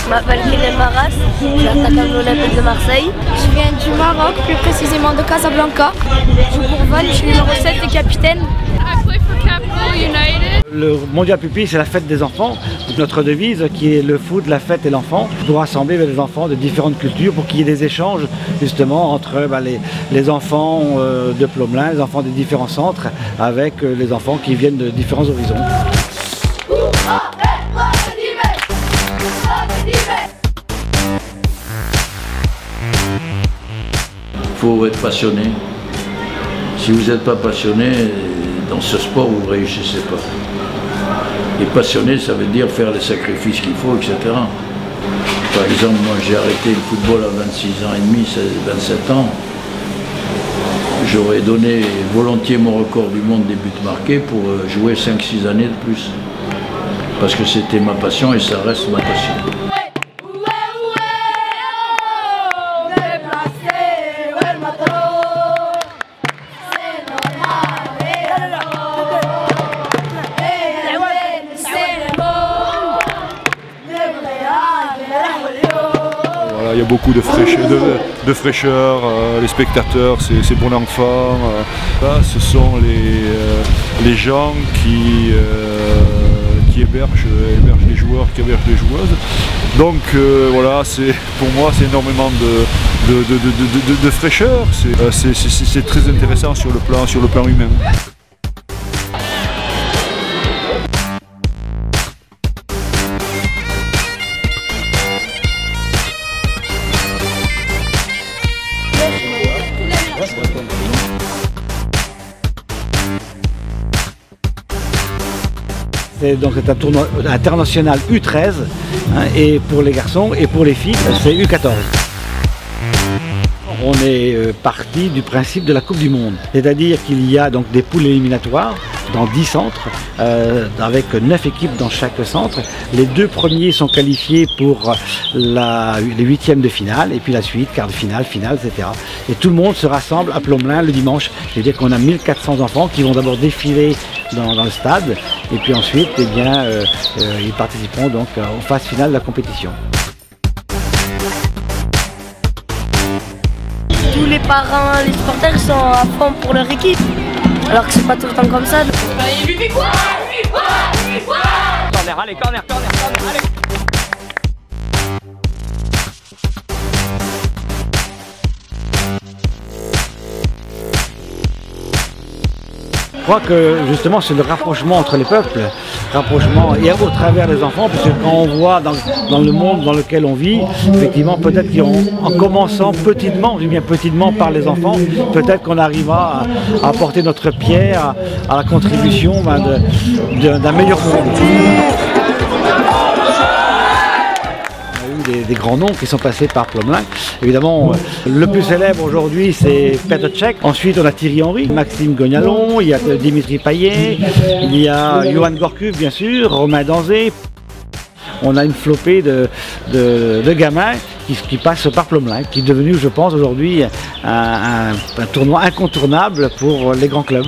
Je m'appelle Kylian Maras, je suis attaquant de l'Olympique de Marseille. Je viens du Maroc, plus précisément de Casablanca. Je joue pour Vannes, je suis numéro 7 et capitaine. Le Mondial Pupille, c'est la fête des enfants. Notre devise, qui est le foot, la fête et l'enfant, pour rassembler les enfants de différentes cultures pour qu'il y ait des échanges justement entre les enfants de Plomelin, les enfants des différents centres, avec les enfants qui viennent de différents horizons. Il faut être passionné. Si vous n'êtes pas passionné dans ce sport, vous ne réussissez pas. Et passionné, ça veut dire faire les sacrifices qu'il faut, etc. Par exemple, moi j'ai arrêté le football à 26 ans et demi, 27 ans. J'aurais donné volontiers mon record du monde des buts marqués pour jouer 5-6 années de plus. Parce que c'était ma passion et ça reste ma passion. Il y a beaucoup de fraîcheur, les spectateurs, c'est bon enfant. Là, ce sont les gens qui hébergent les joueurs, qui hébergent les joueuses. Donc voilà, pour moi c'est énormément de fraîcheur, c'est très intéressant sur le plan humain. C'est donc un tournoi international U13 et pour les garçons et pour les filles c'est U14. On est parti du principe de la Coupe du Monde, c'est-à-dire qu'il y a donc des poules éliminatoires dans 10 centres, avec 9 équipes dans chaque centre. Les 2 premiers sont qualifiés pour les huitièmes de finale, et puis la suite, quart de finale, finale, etc. Et tout le monde se rassemble à Plomelin le dimanche. C'est-à-dire qu'on a 1400 enfants qui vont d'abord défiler dans le stade, et puis ensuite, eh bien, ils participeront donc aux phases finales de la compétition. Tous les parrains, les supporters sont à fond pour leur équipe, alors que c'est pas tout le temps comme ça. Allez, victoire, victoire, victoire. Corner, allez, corner, allez. Je crois que justement c'est le rapprochement entre les peuples, rapprochement et au travers des enfants, parce que quand on voit dans le monde dans lequel on vit, effectivement peut-être qu'en commençant petitement, je dis bien petitement par les enfants, peut-être qu'on arrivera à apporter notre pierre à la contribution d'un meilleur monde. Des grands noms qui sont passés par Plomelin. Évidemment, le plus célèbre aujourd'hui, c'est Petr Cech. Ensuite, on a Thierry Henry, Maxime Gognalon, il y a Dimitri Payet, il y a Johan Gourcuff, bien sûr, Romain Danzé. On a une flopée de gamins qui passent par Plomelin, qui est devenu, je pense, aujourd'hui un tournoi incontournable pour les grands clubs.